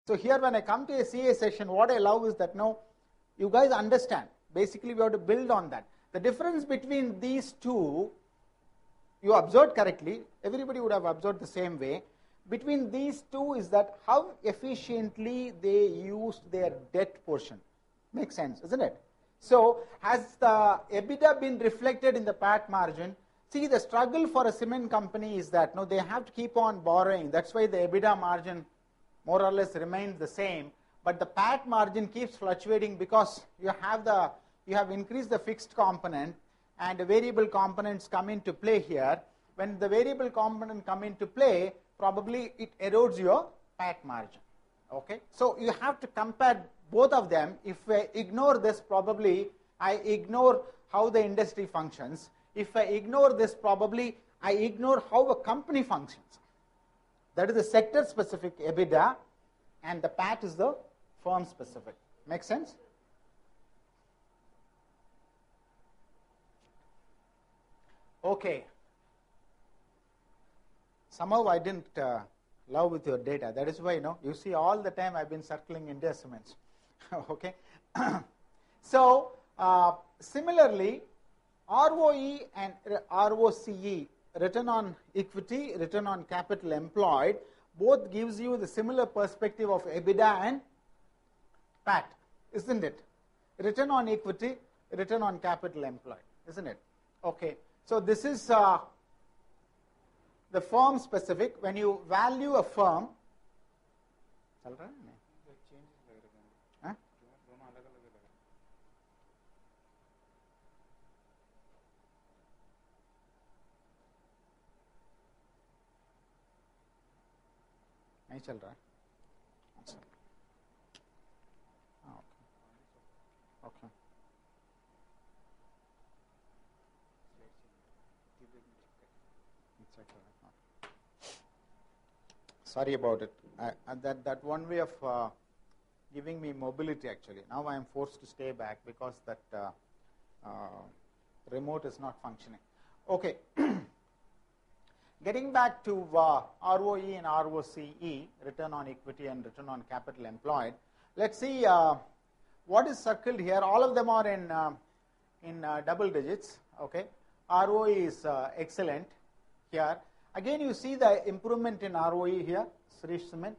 So here when I come to a CA session, what I love is that now you guys understand. Basically, we have to build on that. The difference between these two, you observed correctly, everybody would have observed the same way. Between these two is that how efficiently they used their debt portion. Makes sense, isn't it? So has the EBITDA been reflected in the PAT margin? See, the struggle for a cement company is that they have to keep on borrowing. That's why the EBITDA margin more or less remains the same. But the PAT margin keeps fluctuating because you have increased the fixed component and the variable components come into play here. When the variable component come into play, probably it erodes your PAT margin. Okay, so you have to compare both of them. If I ignore this, probably I ignore how the industry functions. If I ignore this, probably I ignore how a company functions. That is the sector specific EBITDA, and the PAT is the firm specific. Make sense? Okay. Somehow I didn't love with your data. That is why you see all the time I've been circling India Cements. Okay. So similarly, ROE and ROCE, return on equity, return on capital employed, both gives you the similar perspective of EBITDA and PAT, isn't it? Return on equity, return on capital employed, isn't it? Okay, so this is the firm specific. When you value a firm, नहीं चल रहा है. Okay. Sorry about it. That one way of giving me mobility actually. Now I am forced to stay back because that remote is not functioning. Okay. Getting back to ROE and ROCE, return on equity and return on capital employed. Let's see what is circled here. All of them are in double digits. Okay, ROE is excellent here. Again, you see the improvement in ROE here, Srish Cement,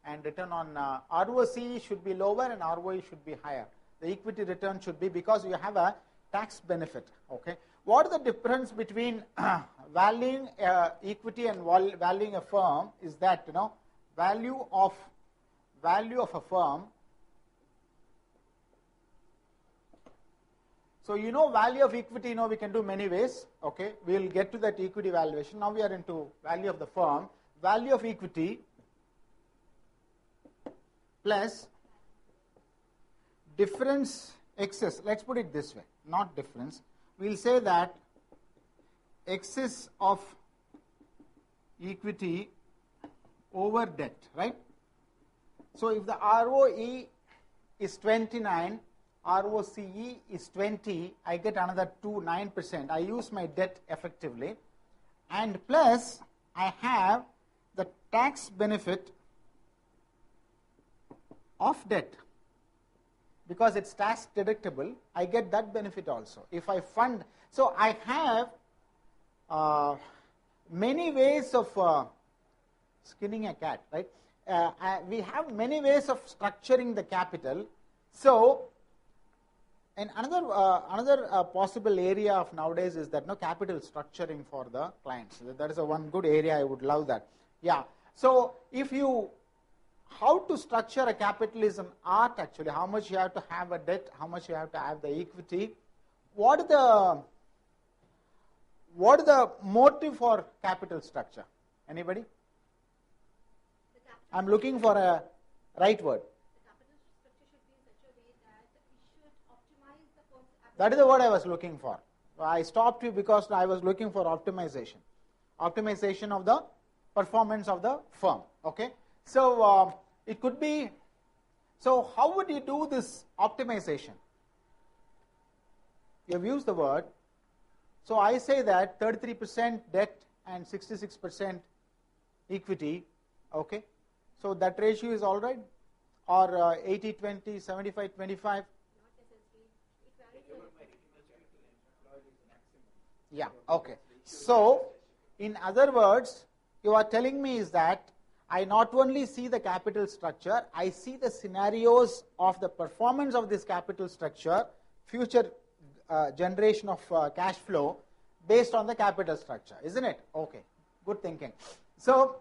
and return on ROCE should be lower and ROE should be higher. The equity return should be, because you have a tax benefit. Okay. What is the difference between valuing equity and valuing a firm is that value of a firm. So value of equity, we can do many ways. Okay, we will get to that equity valuation. Now we are into value of the firm. Value of equity plus difference excess. Let's put it this way, not difference. We'll say that excess of equity over debt, right? So if the ROE is 29, ROCE is 20, I get another 9%. I use my debt effectively, and plus I have the tax benefit of debt. Because it's tax deductible, I get that benefit also. If I fund, so I have many ways of skinning a cat, right? We have many ways of structuring the capital. So, and another possible area of nowadays is that capital structuring for the clients. That is a one good area. I would love that. Yeah. So if you how to structure a capital is an art actually. How much you have to have a debt, how much you have to have the equity. What is the motive for capital structure? Anybody? I'm looking for a right word. The capital structure should be in such a way that it should optimize the firm's. That is the word I was looking for. I stopped you because I was looking for optimization. Optimization of the performance of the firm. Okay. So it could be, so how would you do this optimization? You have used the word. So I say that 33% debt and 66% equity. Okay. So that ratio is all right? Or 80-20, 75-25? Not necessarily. It varies a lot. Yeah, okay. So, in other words, you are telling me is that I not only see the capital structure, I see the scenarios of the performance of this capital structure, future generation of cash flow based on the capital structure, isn't it? Okay, good thinking. So,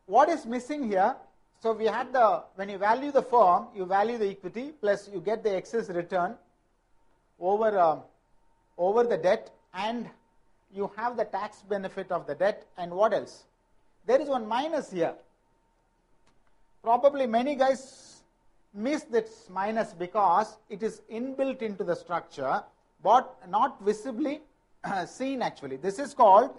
what is missing here? So we had when you value the firm, you value the equity plus you get the excess return over the debt, and you have the tax benefit of the debt, and what else? There is one minus here. Probably many guys miss this minus because it is inbuilt into the structure but not visibly seen actually. This is called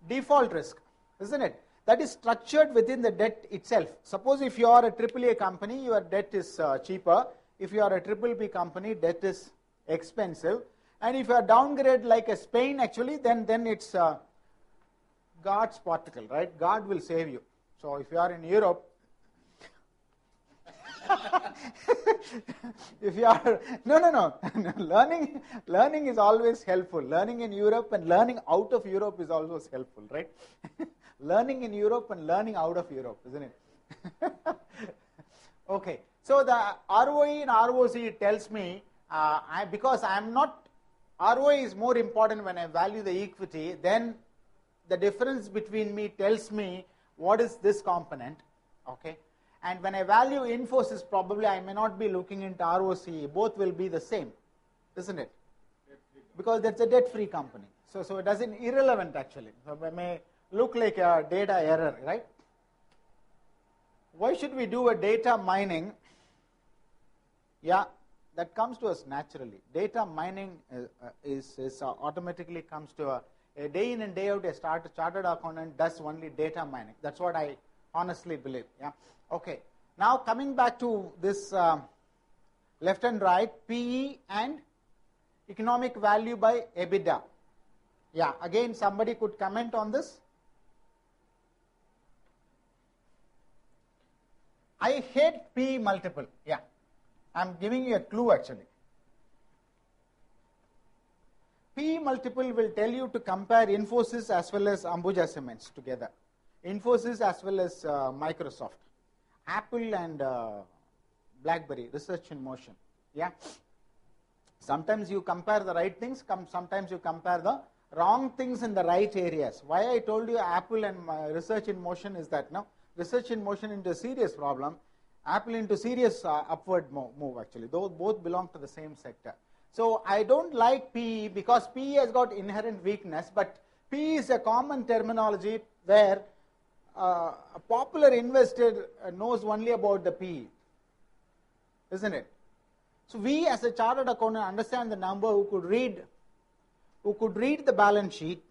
default risk, isn't it? That is structured within the debt itself. Suppose if you are a AAA company, your debt is cheaper. If you are a BBB company, debt is expensive. And if you are downgraded like a Spain, actually, then it's God's particle, right? God will save you. So if you are in Europe, if you are no, learning is always helpful. Learning in Europe and learning out of Europe is always helpful, right? Learning in Europe and learning out of Europe, isn't it? Okay, so the ROE and ROC tells me because I am not, ROE is more important when I value the equity, then the difference between me tells me what is this component, okay? And when I value Infosys, probably I may not be looking into ROC, both will be the same, isn't it? Because that's a debt-free company. So it doesn't, irrelevant actually. So it may look like a data error, right? Why should we do a data mining? Yeah, that comes to us naturally. Data mining is automatically comes to a day in and day out. A chartered accountant does only data mining. That's what I honestly believe. Yeah. Okay. Now coming back to this left and right, PE and economic value by EBITDA. Yeah. Again, somebody could comment on this. I hate PE multiple. Yeah. I'm giving you a clue actually. PE multiple will tell you to compare Infosys as well as Ambuja Cements together. Infosys as well as Microsoft. Apple and BlackBerry, Research in Motion. Yeah. Sometimes you compare the right things, sometimes you compare the wrong things in the right areas. Why I told you Apple and Research in Motion is that now Research in Motion into a serious problem, Apple into serious upward move actually. Those both belong to the same sector. So I don't like PE because PE has got inherent weakness, but PE is a common terminology where a popular investor knows only about the PE, isn't it? So we as a chartered accountant understand the number who could read the balance sheet.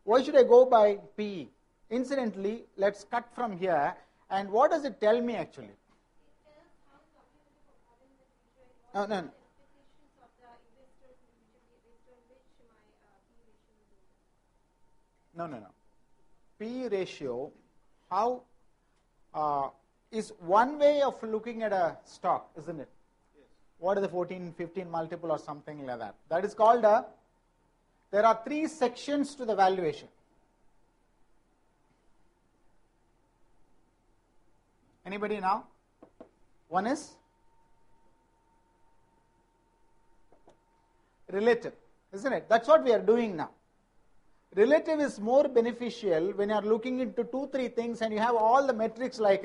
Why should I go by PE? Incidentally, let's cut from here. And what does it tell me actually? It tells how the company will perform in the future and what No. are the expectations of the investors in the future based on which my PE ratio will be. No. PE ratio, how is one way of looking at a stock, isn't it? Yes. What is the 14, 15 multiple or something like that? That is called there are three sections to the valuation. Anybody now? One is relative, isn't it? That's what we are doing now. Relative is more beneficial when you are looking into 2-3 things and you have all the metrics like,